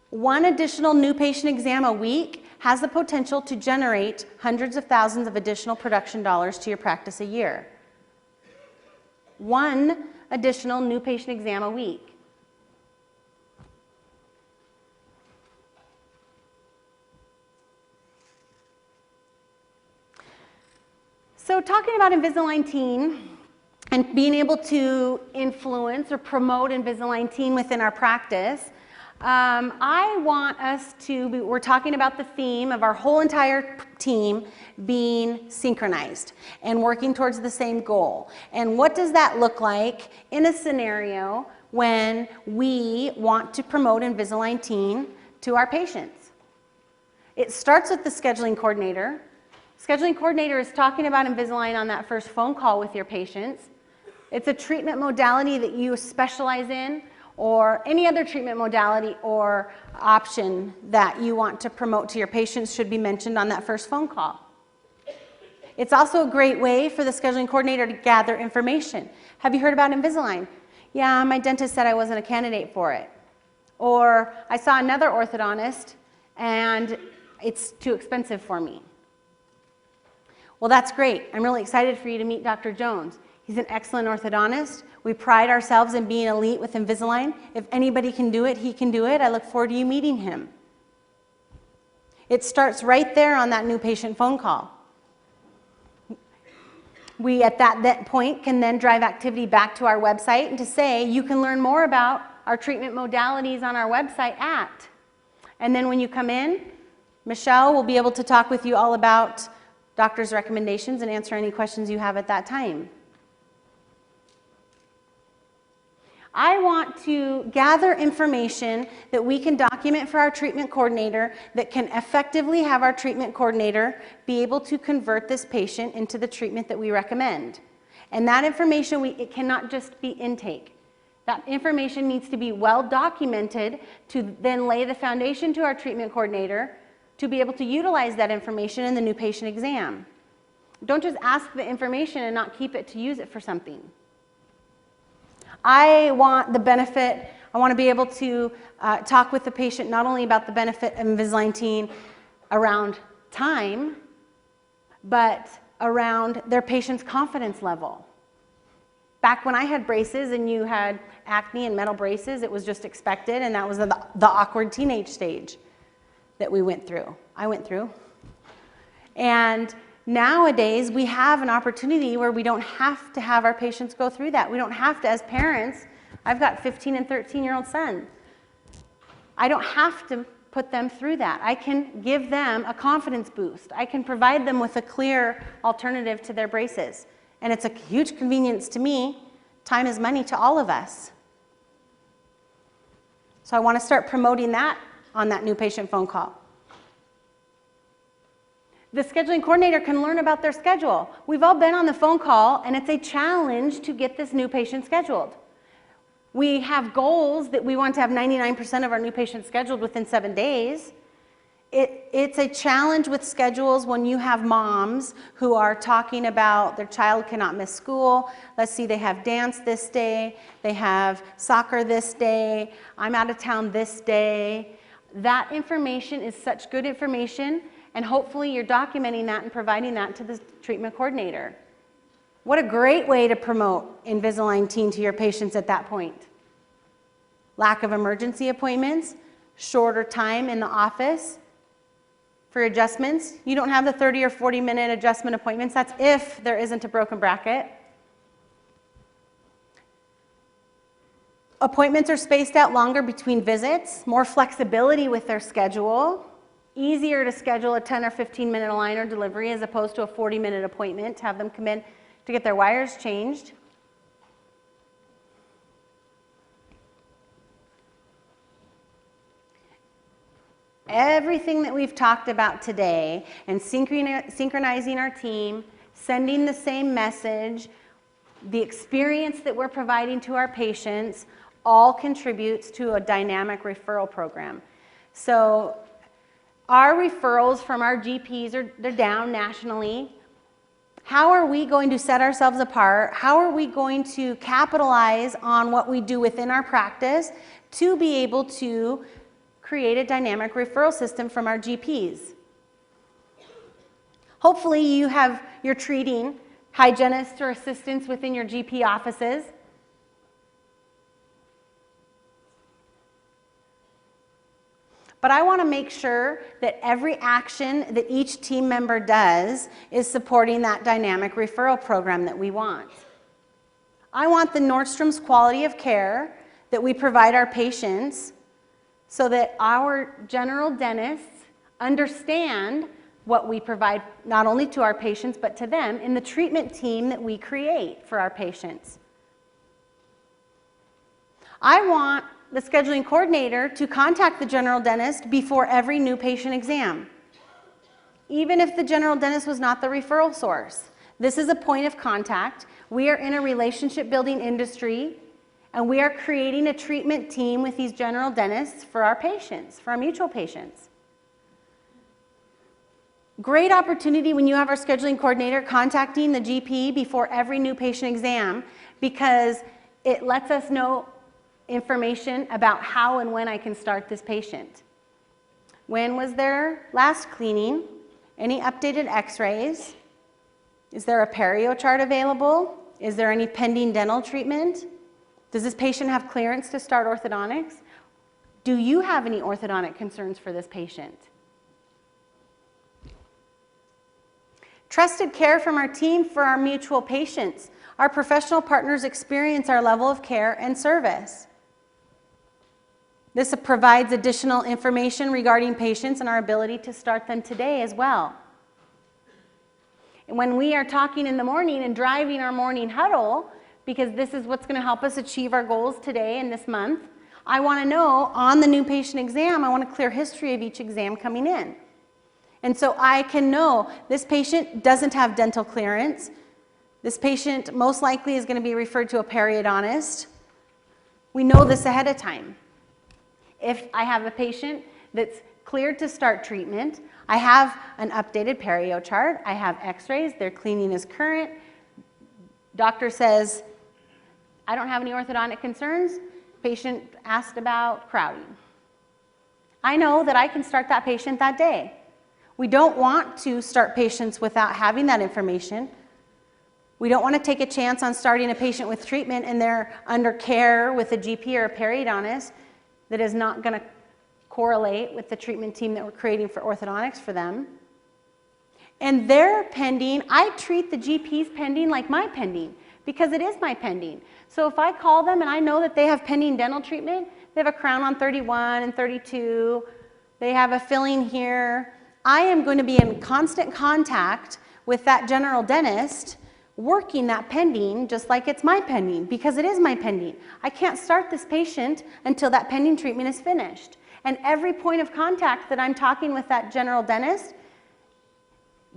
1 additional new patient exam a week has the potential to generate hundreds of thousands of additional production dollars to your practice a year. One additional new patient exam a week. So talking about Invisalign Teen and being able to influence or promote Invisalign Teen within our practice, I want us to, we're talking about the theme of our whole entire team being synchronized and working towards the same goal. And what does that look like in a scenario when we want to promote Invisalign Teen to our patients? It starts with the scheduling coordinator. Scheduling coordinator is talking about Invisalign on that first phone call with your patients. It's a treatment modality that you specialize in, or any other treatment modality or option that you want to promote to your patients should be mentioned on that first phone call. It's also a great way for the scheduling coordinator to gather information. Have you heard about Invisalign? Yeah, my dentist said I wasn't a candidate for it. Or I saw another orthodontist and it's too expensive for me. Well, that's great. I'm really excited for you to meet Dr. Jones. He's an excellent orthodontist. We pride ourselves in being elite with Invisalign. If anybody can do it, he can do it. I look forward to you meeting him. It starts right there on that new patient phone call. We, at that point, can then drive activity back to our website and to say, you can learn more about our treatment modalities on our website at. And then when you come in, Michelle will be able to talk with you all about doctor's recommendations and answer any questions you have at that time. I want to gather information that we can document for our treatment coordinator that can effectively have our treatment coordinator be able to convert this patient into the treatment that we recommend. And that information, it cannot just be intake. That information needs to be well documented to then lay the foundation to our treatment coordinator to be able to utilize that information in the new patient exam. Don't just ask the information and not keep it to use it for something. I want the benefit, I want to be able to talk with the patient not only about the benefit of Invisalign Teen around time, but around their patient's confidence level. Back when I had braces and you had acne and metal braces, it was just expected, and that was the awkward teenage stage that we went through. I went through. And nowadays, we have an opportunity where we don't have to have our patients go through that. We don't have to, as parents, I've got 15 and 13-year-old sons. I don't have to put them through that. I can give them a confidence boost. I can provide them with a clear alternative to their braces. And it's a huge convenience to me. Time is money to all of us. So I want to start promoting that on that new patient phone call. The scheduling coordinator can learn about their schedule. We've all been on the phone call, and it's a challenge to get this new patient scheduled. We have goals that we want to have 99% of our new patients scheduled within 7 days. It's a challenge with schedules when you have moms who are talking about their child cannot miss school. Let's see, they have dance this day, they have soccer this day, I'm out of town this day. That information is such good information, and hopefully you're documenting that and providing that to the treatment coordinator. What a great way to promote Invisalign Teen to your patients at that point. Lack of emergency appointments, shorter time in the office for adjustments. You don't have the 30 or 40-minute adjustment appointments. That's if there isn't a broken bracket. Appointments are spaced out longer between visits, more flexibility with their schedule, easier to schedule a 10 or 15-minute aligner delivery as opposed to a 40-minute appointment to have them come in to get their wires changed. Everything that we've talked about today and synchronizing our team, sending the same message, the experience that we're providing to our patients all contributes to a dynamic referral program. So our referrals from our GPs they're down nationally. How are we going to set ourselves apart? How are we going to capitalize on what we do within our practice to be able to create a dynamic referral system from our GPs? Hopefully you're treating hygienists or assistants within your GP offices. But I want to make sure that every action that each team member does is supporting that dynamic referral program that we want. I want the Nordstrom's quality of care that we provide our patients so that our general dentists understand what we provide not only to our patients but to them in the treatment team that we create for our patients. I want the scheduling coordinator to contact the general dentist before every new patient exam, even if the general dentist was not the referral source. This is a point of contact. We are in a relationship building industry, and we are creating a treatment team with these general dentists for our patients, for our mutual patients. Great opportunity when you have our scheduling coordinator contacting the GP before every new patient exam, because it lets us know information about how and when I can start this patient. When was their last cleaning? Any updated x-rays? Is there a perio chart available? Is there any pending dental treatment? Does this patient have clearance to start orthodontics? Do you have any orthodontic concerns for this patient? Trusted care from our team for our mutual patients. Our professional partners experience our level of care and service. This provides additional information regarding patients and our ability to start them today as well. And when we are talking in the morning and driving our morning huddle, because this is what's going to help us achieve our goals today and this month, I want to know on the new patient exam, I want a clear history of each exam coming in. And so I can know this patient doesn't have dental clearance. This patient most likely is going to be referred to a periodontist. We know this ahead of time. If I have a patient that's cleared to start treatment, I have an updated perio chart, I have x-rays, their cleaning is current, doctor says, I don't have any orthodontic concerns, patient asked about crowding. I know that I can start that patient that day. We don't want to start patients without having that information. We don't want to take a chance on starting a patient with treatment and they're under care with a GP or a periodontist that is not going to correlate with the treatment team that we're creating for orthodontics for them. And their pending, I treat the GP's pending like my pending because it is my pending. So if I call them and I know that they have pending dental treatment, they have a crown on 31 and 32, they have a filling here, I am going to be in constant contact with that general dentist working that pending just like it's my pending because it is my pending. I can't start this patient until that pending treatment is finished. And every point of contact that I'm talking with that general dentist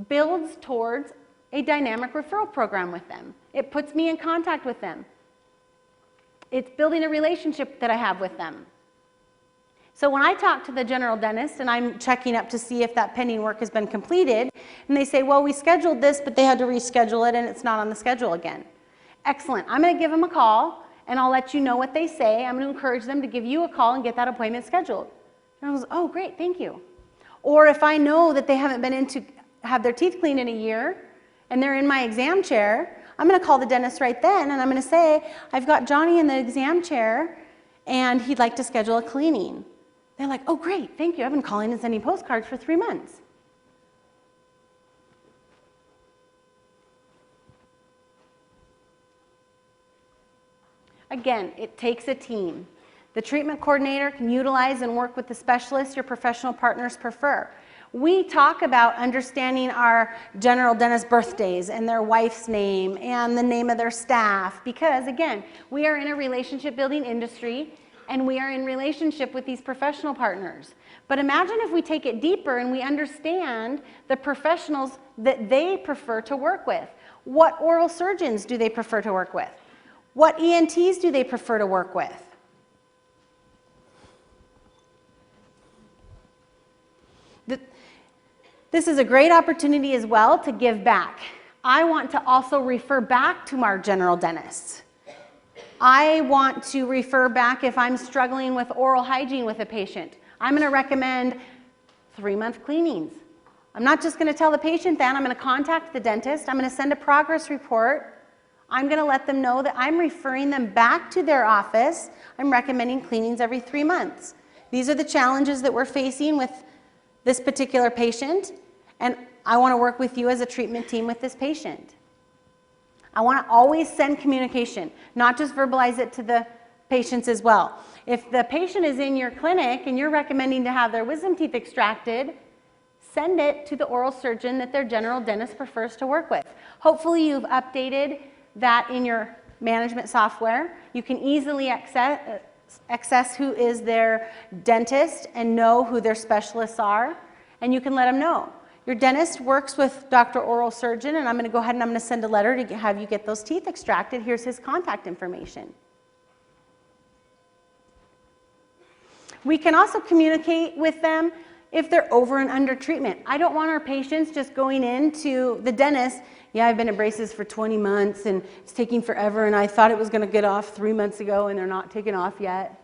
builds towards a dynamic referral program with them. It puts me in contact with them. It's building a relationship that I have with them. So when I talk to the general dentist and I'm checking up to see if that pending work has been completed, and they say, well, we scheduled this, but they had to reschedule it and it's not on the schedule again. Excellent. I'm going to give them a call and I'll let you know what they say. I'm going to encourage them to give you a call and get that appointment scheduled. And I was, oh, great, thank you. Or if I know that they haven't been in to have their teeth cleaned in a year and they're in my exam chair, I'm going to call the dentist right then and I'm going to say, I've got Johnny in the exam chair and he'd like to schedule a cleaning. They're like, oh, great, thank you. I've been calling and sending postcards for 3 months. Again, it takes a team. The treatment coordinator can utilize and work with the specialists your professional partners prefer. We talk about understanding our general dentist birthdays and their wife's name and the name of their staff because, again, we are in a relationship building industry and we are in relationship with these professional partners. But imagine if we take it deeper and we understand the professionals that they prefer to work with. What oral surgeons do they prefer to work with? What ENTs do they prefer to work with? This is a great opportunity as well to give back. I want to also refer back to our general dentists. I want to refer back if I'm struggling with oral hygiene with a patient. I'm going to recommend 3-month cleanings. I'm not just going to tell the patient that. I'm going to contact the dentist. I'm going to send a progress report. I'm going to let them know that I'm referring them back to their office. I'm recommending cleanings every 3 months. These are the challenges that we're facing with this particular patient, and I want to work with you as a treatment team with this patient. I want to always send communication, not just verbalize it to the patients as well. If the patient is in your clinic and you're recommending to have their wisdom teeth extracted, send it to the oral surgeon that their general dentist prefers to work with. Hopefully you've updated that in your management software. You can easily access who is their dentist and know who their specialists are, and you can let them know. Your dentist works with Dr. Oral Surgeon, and I'm going to go ahead and I'm going to send a letter to have you get those teeth extracted. Here's his contact information. We can also communicate with them if they're over and under treatment. I don't want our patients just going into the dentist, yeah, I've been in braces for 20 months and it's taking forever and I thought it was going to get off 3 months ago and they're not taken off yet.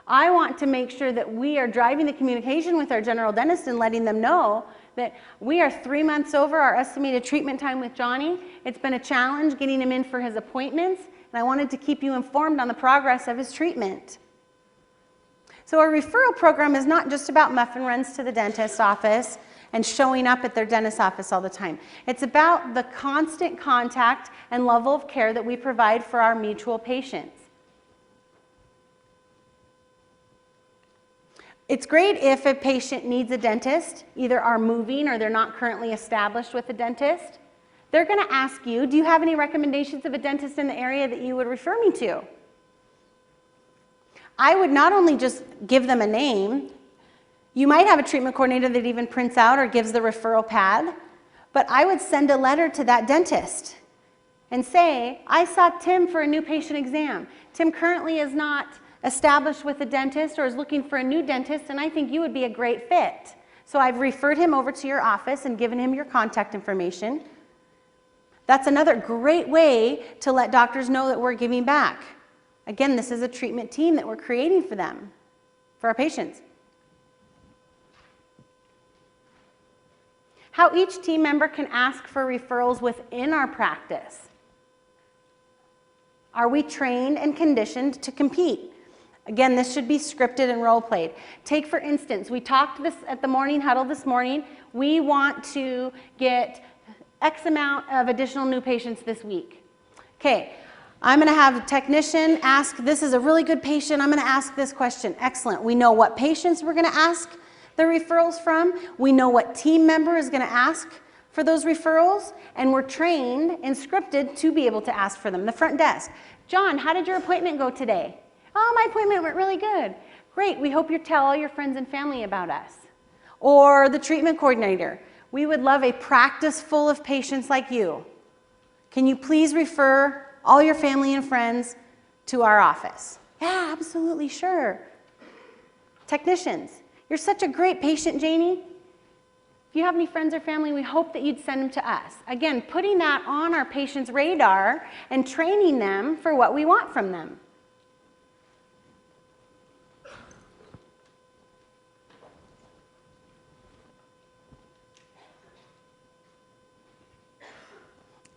I want to make sure that we are driving the communication with our general dentist and letting them know that we are 3 months over our estimated treatment time with Johnny. It's been a challenge getting him in for his appointments, and I wanted to keep you informed on the progress of his treatment. So our referral program is not just about muffin runs to the dentist's office and showing up at their dentist's office all the time. It's about the constant contact and level of care that we provide for our mutual patients. It's great if a patient needs a dentist, either are moving or they're not currently established with a dentist. They're going to ask you, do you have any recommendations of a dentist in the area that you would refer me to? I would not only just give them a name, you might have a treatment coordinator that even prints out or gives the referral pad, but I would send a letter to that dentist and say, I saw Tim for a new patient exam. Tim currently is not established with a dentist or is looking for a new dentist, and I think you would be a great fit. So I've referred him over to your office and given him your contact information. That's another great way to let doctors know that we're giving back. Again, this is a treatment team that we're creating for them, for our patients. How each team member can ask for referrals within our practice. Are we trained and conditioned to compete? Again, this should be scripted and role-played. Take, for instance, we talked this at the morning huddle this morning. We want to get X amount of additional new patients this week. Okay, I'm going to have a technician ask, this is a really good patient, I'm going to ask this question. Excellent. We know what patients we're going to ask the referrals from. We know what team member is going to ask for those referrals, and we're trained and scripted to be able to ask for them. The front desk. John, how did your appointment go today? Oh, my appointment went really good. Great, we hope you tell all your friends and family about us. Or the treatment coordinator. We would love a practice full of patients like you. Can you please refer all your family and friends to our office? Yeah, absolutely, sure. Technicians, you're such a great patient, Janie. If you have any friends or family, we hope that you'd send them to us. Again, putting that on our patients' radar and training them for what we want from them.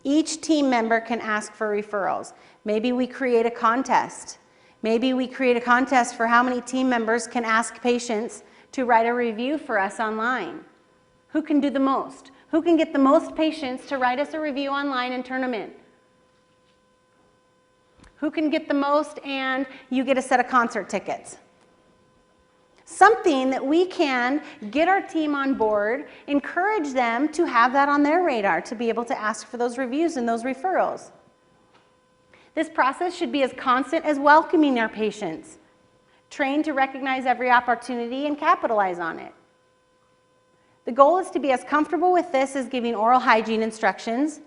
Each team member can ask for referrals. Maybe we create a contest. Maybe we create a contest for how many team members can ask patients to write a review for us online. Who can do the most? Who can get the most patients to write us a review online and turn them in? Who can get the most and you get a set of concert tickets? Something that we can get our team on board, encourage them to have that on their radar to be able to ask for those reviews and those referrals. This process should be as constant as welcoming our patients, trained to recognize every opportunity and capitalize on it. The goal is to be as comfortable with this as giving oral hygiene instructions.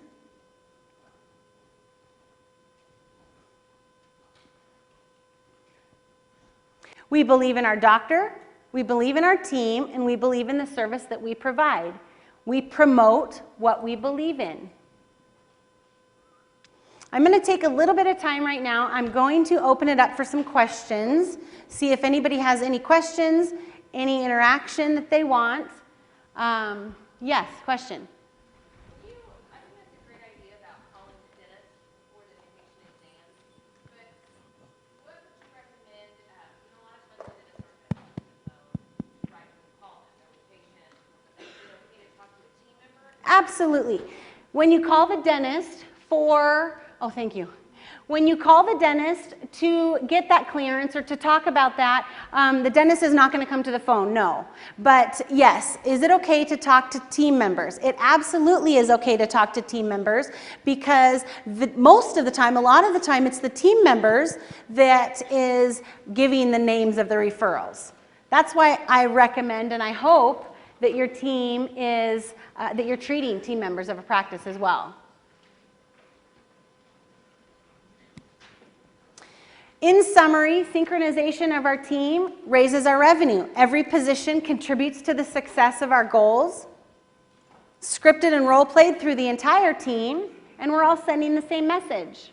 We believe in our doctor, we believe in our team, and we believe in the service that we provide. We promote what we believe in. I'm going to take a little bit of time right now. I'm going to open it up for some questions, see if anybody has any questions, any interaction that they want. Yes, question. I think that's a great idea about calling the dentist for the patient exam. But what would you recommend? A lot of times the dentists aren't going to talk to the phone right when you call them. They're with patients. Is it okay to talk to a team member? Absolutely. When you call the dentist thank you. When you call the dentist to get that clearance or to talk about that, the dentist is not going to come to the phone, no. But yes, is it okay to talk to team members? It absolutely is okay to talk to team members because most of the time, a lot of the time, it's the team members that is giving the names of the referrals. That's why I recommend and I hope that your team is, that you're treating team members of a practice as well. In summary, synchronization of our team raises our revenue. Every position contributes to the success of our goals. Scripted and role-played through the entire team, and we're all sending the same message.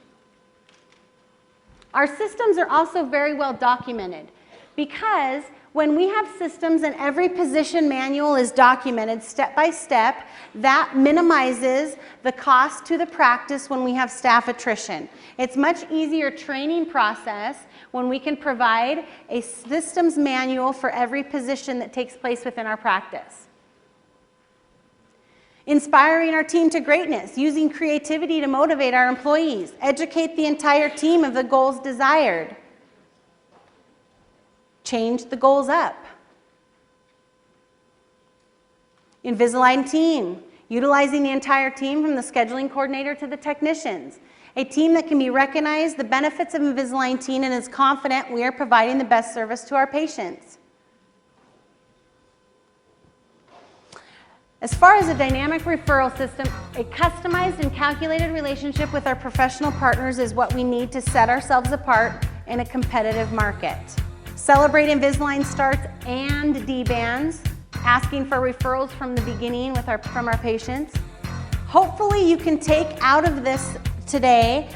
Our systems are also very well documented because when we have systems and every position manual is documented step by step, that minimizes the cost to the practice when we have staff attrition. It's much easier training process when we can provide a systems manual for every position that takes place within our practice. Inspiring our team to greatness, using creativity to motivate our employees, educate the entire team of the goals desired. Change the goals up. Invisalign team, utilizing the entire team from the scheduling coordinator to the technicians. A team that can be recognized the benefits of Invisalign team and is confident we are providing the best service to our patients. As far as a dynamic referral system, a customized and calculated relationship with our professional partners is what we need to set ourselves apart in a competitive market. Celebrate Invisalign starts and D-bands, asking for referrals from the beginning from our patients. Hopefully you can take out of this today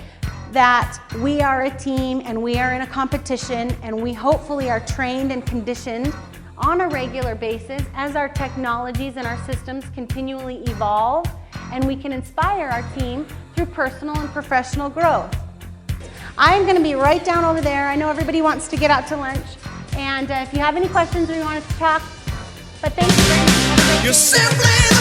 that we are a team and we are in a competition and we hopefully are trained and conditioned on a regular basis as our technologies and our systems continually evolve, and we can inspire our team through personal and professional growth. I'm going to be right down over there. I know everybody wants to get out to lunch, and if you have any questions or you want us to talk, but thank you very much. You simply